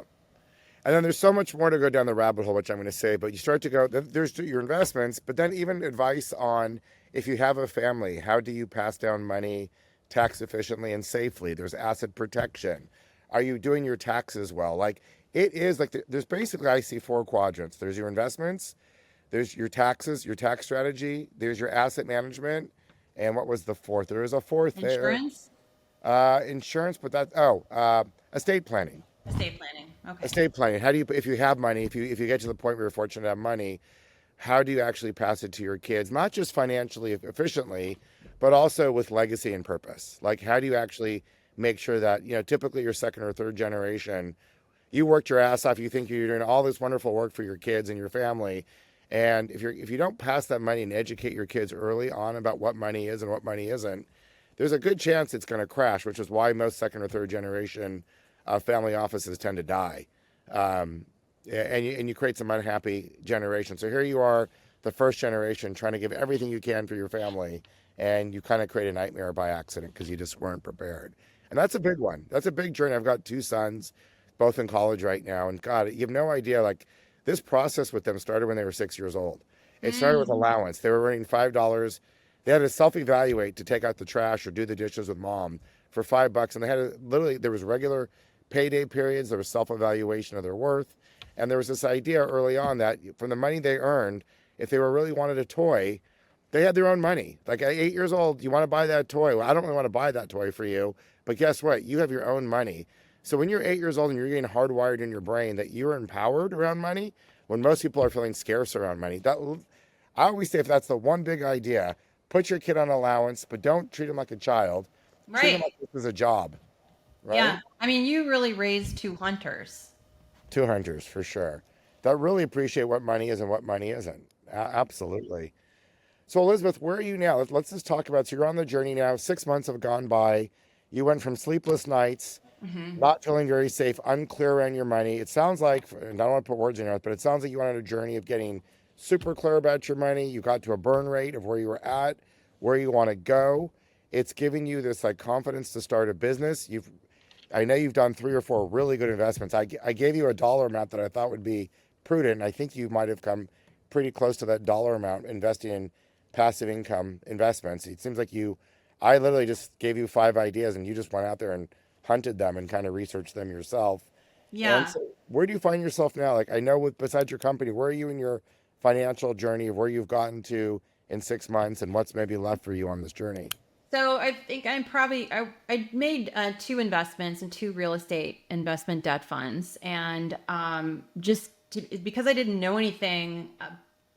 And then there's so much more to go down the rabbit hole, which I'm going to say, but you start to go, there's your investments, but then even advice on if you have a family, how do you pass down money tax efficiently and safely? There's asset protection. Are you doing your taxes well? Like it is like, there's basically, I see four quadrants. There's your investments, there's your taxes, your tax strategy, there's your asset management. And what was the fourth? There was a fourth there. Insurance? Insurance, but estate planning. Estate planning. Okay. Estate planning. How do you, if you have money, if you get to the point where you're fortunate to have money, how do you actually pass it to your kids? Not just financially efficiently, but also with legacy and purpose. Like, how do you actually make sure that, typically your second or third generation, you worked your ass off. You think you're doing all this wonderful work for your kids and your family. And if you don't pass that money and educate your kids early on about what money is and what money isn't, there's a good chance it's going to crash, which is why most second or third generation family offices tend to die. And you create some unhappy generation. So here you are, the first generation, trying to give everything you can for your family, and you kind of create a nightmare by accident because you just weren't prepared. And that's a big one. That's a big journey. I've got two sons, both in college right now, and God, you have no idea. Like, this process with them started when they were 6 years old. It started with allowance. They were earning $5. They had to self-evaluate to take out the trash or do the dishes with mom for $5, and they had to literally. There was regular payday periods. There was self-evaluation of their worth. And there was this idea early on that from the money they earned, if they really wanted a toy, they had their own money. Like, at 8 years old, you want to buy that toy? Well, I don't really want to buy that toy for you, but guess what? You have your own money. So when you're 8 years old and you're getting hardwired in your brain that you're empowered around money, when most people are feeling scarce around money, I always say, if that's the one big idea, put your kid on allowance, but don't treat him like a child. Treat him Right. like this is a job, right? Yeah. I mean, you really raised two hunters. Two hunters for sure that really appreciate what money is and what money isn't. Absolutely. So Elizabeth, where are you now? Let's just talk about. So you're on the journey now. 6 months have gone by. You went from sleepless nights, not feeling very safe, unclear around your money. It sounds like, and I don't want to put words in your mouth, but it sounds like you went on a journey of getting super clear about your money. You got to a burn rate of where you were at, where you want to go. It's giving you this like confidence to start a business. I know you've done 3 or 4 really good investments. I gave you a dollar amount that I thought would be prudent. And I think you might have come pretty close to that dollar amount investing in passive income investments. It seems like I literally just gave you 5 ideas and you just went out there and hunted them and kind of researched them yourself. And Yeah. so where do you find yourself now? Like, I know besides your company, where are you in your financial journey of where you've gotten to in 6 months and what's maybe left for you on this journey? So I think I made 2 investments in 2 real estate investment debt funds, and because I didn't know anything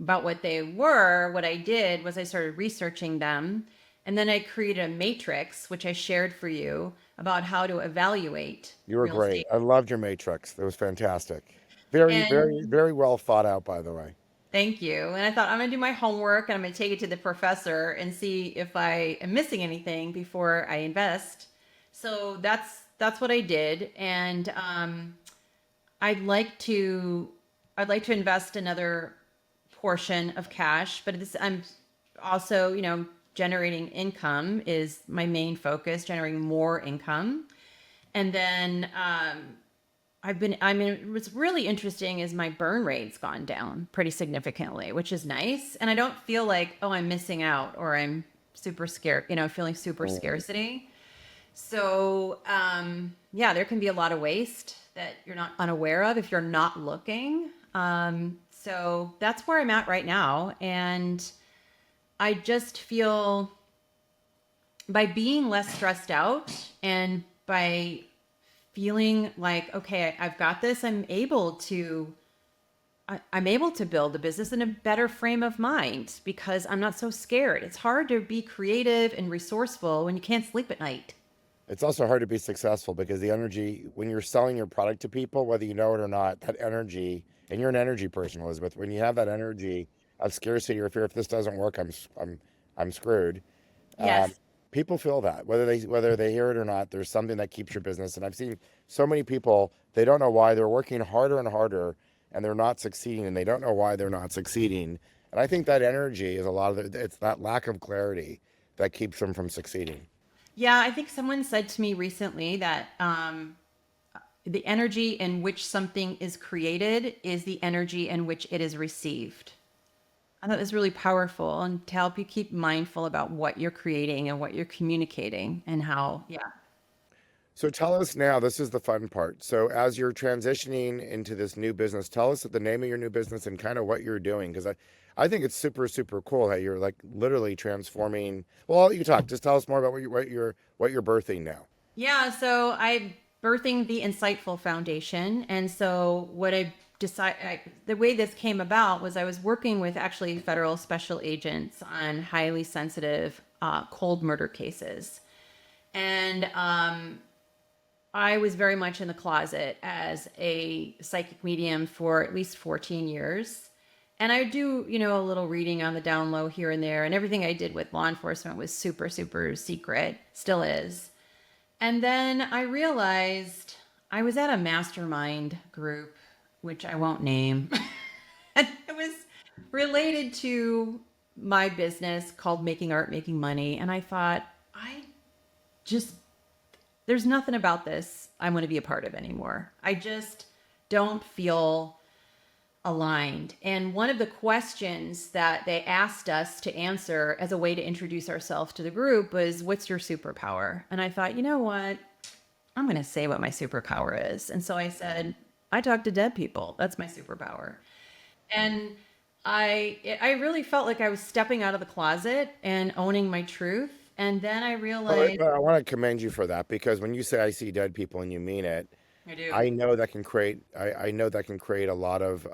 about what they were, what I did was I started researching them, and then I created a matrix which I shared for you about how to evaluate You were real great. estate. I loved your matrix. It was fantastic. Very, very, And very well thought out, by the way. thank you. And I thought I'm going to do my homework and I'm going to take it to the professor and see if I am missing anything before I invest. So that's what I did, and I'd like to I'd like to invest another portion of cash, but I'm also, generating income is my main focus, generating more income. And then what's really interesting is my burn rate's gone down pretty significantly, which is nice. And I don't feel like, oh, I'm missing out or I'm super scared, feeling super scarcity. So, yeah, there can be a lot of waste that you're not unaware of if you're not looking. So that's where I'm at right now. And I just feel by being less stressed out and by feeling like, okay, I've got this, I'm able to build a business in a better frame of mind because I'm not so scared. It's hard to be creative and resourceful when you can't sleep at night. It's also hard to be successful because the energy, when you're selling your product to people, whether you know it or not, that energy, and you're an energy person, Elizabeth, when you have that energy of scarcity or fear, if this doesn't work, I'm screwed. Um, Yes. People feel that whether they hear it or not, there's something that keeps your business. And I've seen so many people, they don't know why they're working harder and harder and they're not succeeding and they don't know why they're not succeeding. And I think that energy is it's that lack of clarity that keeps them from succeeding. Yeah, I think someone said to me recently that the energy in which something is created is the energy in which it is received. I thought it was really powerful and to help you keep mindful about what you're creating and what you're communicating and how, yeah. So tell us now, this is the fun part. So as you're transitioning into this new business, tell us the name of your new business and kind of what you're doing. Because I think it's super, super cool how you're like literally transforming. Well, you talk, just tell us more about what you're birthing now. Yeah, so I'm birthing the Insightful Foundation. And so what I decided, the way this came about was I was working with actually federal special agents on highly sensitive cold murder cases. And I was very much in the closet as a psychic medium for at least 14 years. And I do, a little reading on the down low here and there. And everything I did with law enforcement was super, super secret, still is. And then I realized I was at a mastermind group, which I won't name. And it was related to my business called Making Art, Making Money. And I thought, I just, there's nothing about this I want to be a part of anymore. I just don't feel aligned. And one of the questions that they asked us to answer as a way to introduce ourselves to the group was, what's your superpower? And I thought, you know what? I'm going to say what my superpower is. And so I said, I talk to dead people. That's my superpower. And I really felt like I was stepping out of the closet and owning my truth. And then I Well, realized I want to commend you for that because when you say I see dead people and you mean it, I do. I know that can create. I know that can create a lot of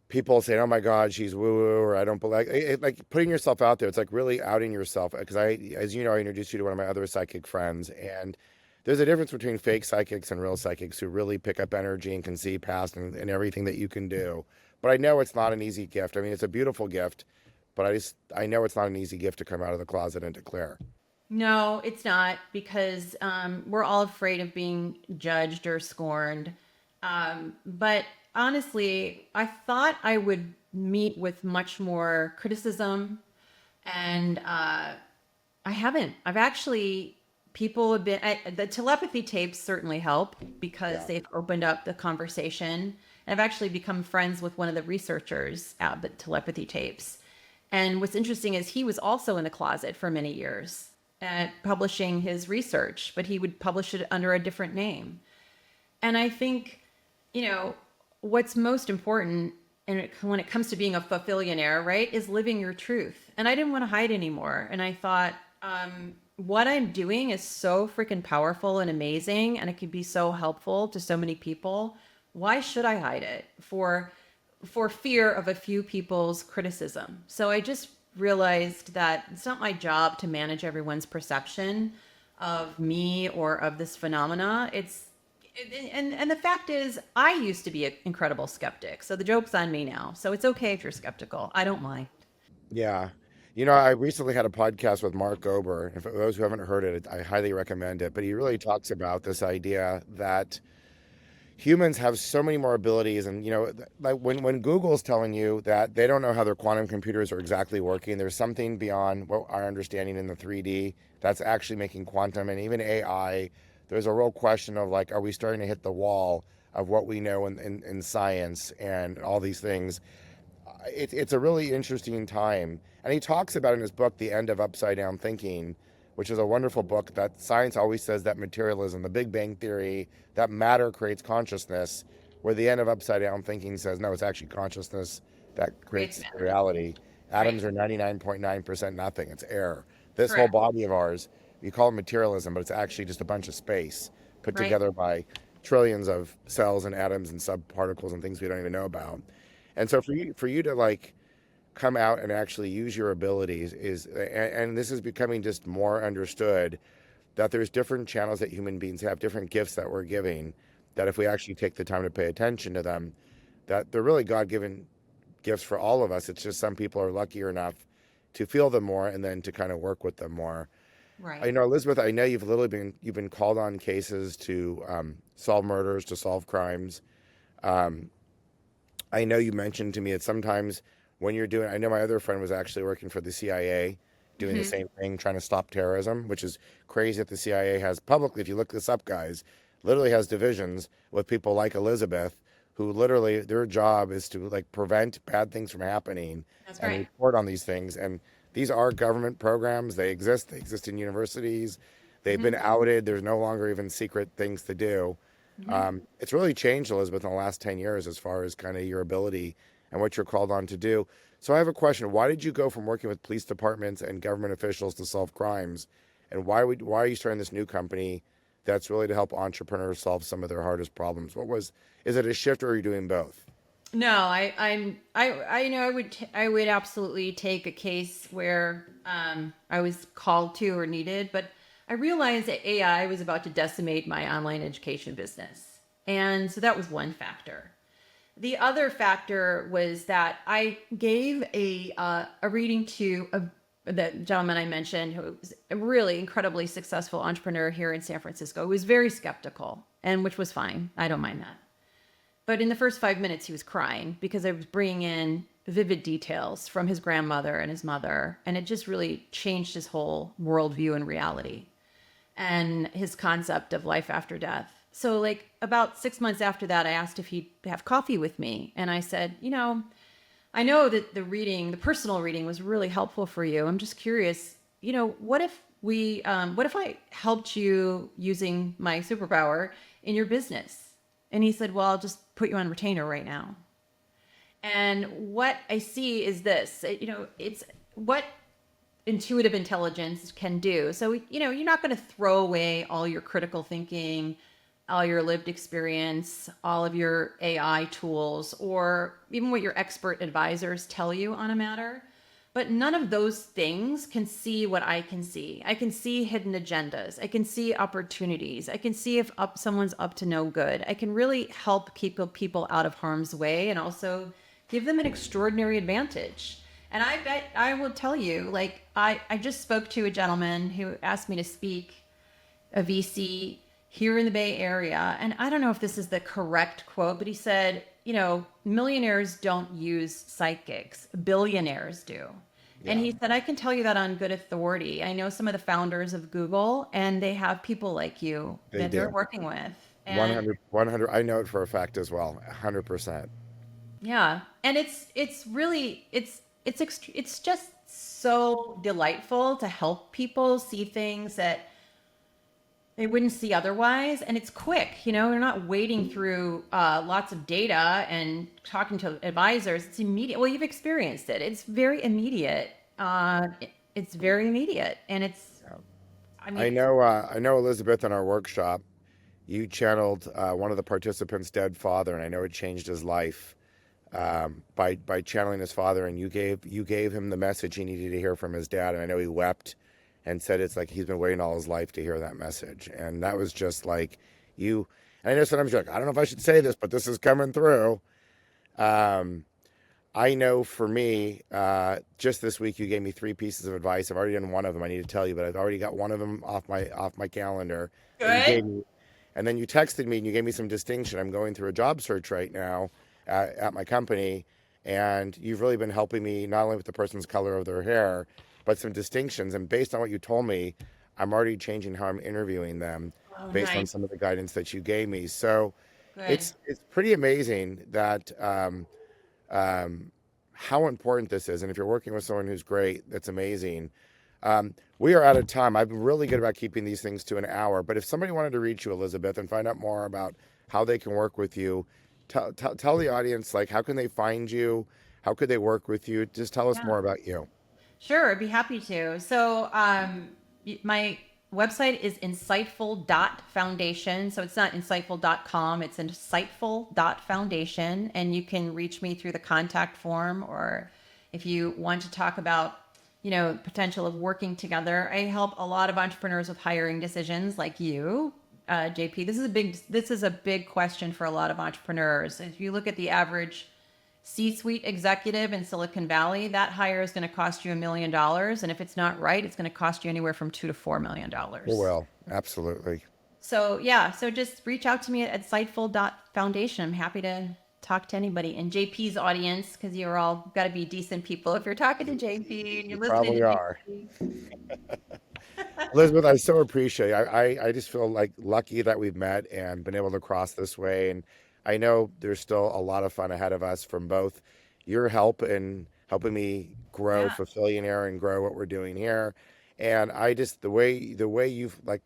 people saying, "Oh my God, she's woo woo," or "I don't believe." Like putting yourself out there. It's like really outing yourself. Because as you know, I introduced you to one of my other psychic friends, and there's a difference between fake psychics and real psychics who really pick up energy and can see past and everything that you can do. But I know it's not an easy gift. I mean, it's a beautiful gift, but I know it's not an easy gift to come out of the closet and declare. No, it's not because we're all afraid of being judged or scorned. But honestly, I thought I would meet with much more criticism, and I haven't. I've actually, people have been, the telepathy tapes certainly help because Yeah. they've opened up the conversation. And I've actually become friends with one of the researchers at the telepathy tapes. And what's interesting is he was also in the closet for many years at publishing his research, but he would publish it under a different name. And I think, what's most important when it comes to being a fulfillionaire, right, is living your truth. And I didn't want to hide anymore. And I thought, what I'm doing is so freaking powerful and amazing, and it could be so helpful to so many people. Why should I hide it for fear of a few people's criticism? So I just realized that it's not my job to manage everyone's perception of me or of this phenomena. And the fact is, I used to be an incredible skeptic. So the joke's on me now. So it's okay if you're skeptical. I don't mind. Yeah. I recently had a podcast with Mark Ober. And for those who haven't heard it, I highly recommend it. But he really talks about this idea that humans have so many more abilities. And, like when Google's telling you that they don't know how their quantum computers are exactly working, there's something beyond what our understanding in the 3D that's actually making quantum and even AI. There's a real question of like, are we starting to hit the wall of what we know in science and all these things? It's a really interesting time. And he talks about in his book, The End of Upside Down Thinking, which is a wonderful book, that science always says that materialism, the Big Bang Theory, that matter creates consciousness, where the end of upside down thinking says, no, it's actually consciousness that Creates creates matter. reality. Right. Atoms are 99.9% nothing. It's air. This whole Correct. body of ours, you call it materialism, but it's actually just a bunch of space put Right. together by trillions of cells and atoms and subparticles and things we don't even know about. And so for you to like come out and actually use your abilities and this is becoming just more understood that there's different channels that human beings have, different gifts that we're giving, that if we actually take the time to pay attention to them, that they're really God-given gifts for all of us. It's just some people are luckier enough to feel them more and then to kind of work with them more. I Right. know, Elizabeth, I know you've been called on cases to solve murders, to solve crimes. Um, I know you mentioned to me that sometimes when you're doing, I know my other friend was actually working for the CIA doing the Hmm. same thing, trying to stop terrorism, which is crazy that the CIA has publicly, if you look this up, guys, literally has divisions with people like Elizabeth, who literally their job is to like prevent bad things from happening That's and right. report on these things. And these are government programs. They exist in universities. They've Hmm. been outed. There's no longer even secret things to do. Hmm. It's really changed, Elizabeth, in the last 10 years as far as kind of your ability and what you're called on to do. So I have a question. Why did you go from working with police departments and government officials to solve crimes And why are you starting this new company that's really to help entrepreneurs solve some of their hardest problems? Is it a shift, or are you doing both? No, I would absolutely take a case where I was called to or needed, but I realized that AI was about to decimate my online education business, and so that was one factor. The other factor was that I gave a reading to the gentleman I mentioned, who was a really incredibly successful entrepreneur here in San Francisco, who was very skeptical, and which was fine. I don't mind that. But in the first 5 minutes, he was crying because I was bringing in vivid details from his grandmother and his mother. And it just really changed his whole worldview and reality and his concept of life after death. So, like, about 6 months after that, I asked if he'd have coffee with me. And I said, I know that the personal reading was really helpful for you. I'm just curious, what if what if I helped you using my superpower in your business? And he said, well, I'll just put you on retainer right now. And what I see is this, it's what intuitive intelligence can do. So, you're not going to throw away all your critical thinking, all your lived experience, all of your AI tools, or even what your expert advisors tell you on a matter. But none of those things can see what I can see. I can see hidden agendas. I can see opportunities. I can see if someone's up to no good. I can really help keep people out of harm's way and also give them an extraordinary advantage. And I bet I will tell you, like, I just spoke to a gentleman who asked me to speak, a VC here in the Bay Area. And I don't know if this is the correct quote, but he said, millionaires don't use psychics, billionaires do. Yeah. And he said, I can tell you that on good authority. I know some of the founders of Google, and they have people like you they're working with. And 100. I know it for a fact as well. 100%. Yeah. And it's just so delightful to help people see things that they wouldn't see otherwise. And it's quick, you're not wading through lots of data and talking to advisors. It's immediate. Well, you've experienced it. It's very immediate. It's very immediate. And I know Elizabeth, in our workshop, you channeled one of the participants' dead father, and I know it changed his life by channeling his father. And you gave him the message he needed to hear from his dad. And I know he wept and said it's like he's been waiting all his life to hear that message. And that was just like you. And I know sometimes you're like, I don't know if I should say this, but this is coming through. I know for me, just this week, you gave me 3 pieces of advice. I've already done one of them. I need to tell you, but I've already got one of them off my calendar. good. And then you texted me and you gave me some distinction. I'm going through a job search right now at my company. And you've really been helping me not only with the person's color of their hair, but some distinctions. And based on what you told me, I'm already changing how I'm interviewing them based on some of the guidance that you gave me. So it's pretty amazing that how important this is. And if you're working with someone who's great, that's amazing. We are out of time. I've been really good about keeping these things to an hour. But if somebody wanted to reach you, Elizabeth, and find out more about how they can work with you, tell the audience, like, how can they find you? How could they work with you? Just tell us more about you. Sure, I'd be happy to. So my website is insightful.foundation. So it's not insightful.com, it's insightful.foundation. And you can reach me through the contact form, or if you want to talk about, potential of working together. I help a lot of entrepreneurs with hiring decisions like you, JP. This is a big question for a lot of entrepreneurs. If you look at the average C-suite executive in Silicon Valley, that hire is going to cost you $1 million. And if it's not right, it's going to cost you anywhere from $2 to $4 million. Well, absolutely. So just reach out to me at insightful.foundation. I'm happy to talk to anybody in JP's audience, because you're all got to be decent people. If you're talking to JP and you're listening probably to are. JP. Elizabeth, I so appreciate it. I just feel like lucky that we've met and been able to cross this way. And I know there's still a lot of fun ahead of us from both your help in helping me grow Fulfillionaire and grow what we're doing here. And I just, the way you've like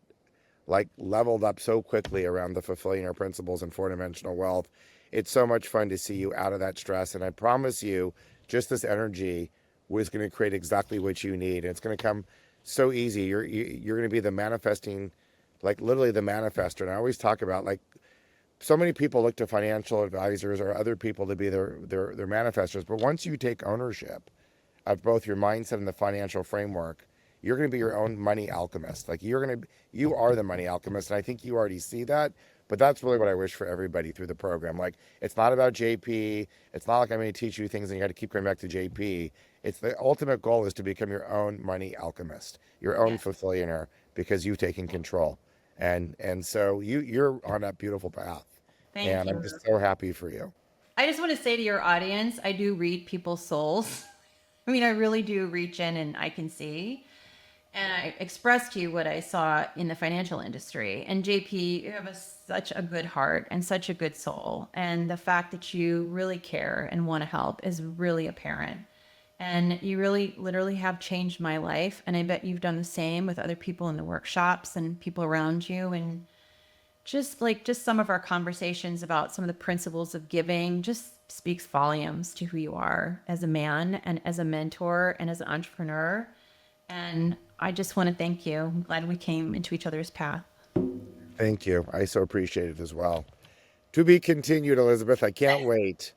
leveled up so quickly around the Fulfillionaire principles and 4-dimensional wealth, it's so much fun to see you out of that stress. And I promise you, just this energy was going to create exactly what you need. And it's going to come so easy. You're going to be the manifesting, like literally the manifester. And I always talk about like so many people look to financial advisors or other people to be their manifestors. But once you take ownership of both your mindset and the financial framework, you're going to be your own money alchemist. Like you are the money alchemist. And I think you already see that. But that's really what I wish for everybody through the program. Like, it's not about JP. It's not like I'm going to teach you things and you got to keep coming back to JP. It's the ultimate goal is to become your own money alchemist, your own Yes. fulfillionaire, because you've taken control. And so you're on that beautiful path. Thank And I'm you. just so happy for you. I just want to say to your audience, I do read people's souls. I mean, I really do reach in and I can see. And I expressed to you what I saw in the financial industry. And JP, you have such a good heart and such a good soul. And the fact that you really care and want to help is really apparent. And you really literally have changed my life. And I bet you've done the same with other people in the workshops and people around you. And just some of our conversations about some of the principles of giving just speaks volumes to who you are as a man and as a mentor and as an entrepreneur. And I just want to thank you. I'm glad we came into each other's path. Thank you. I so appreciate it as well. To be continued, Elizabeth. I can't wait.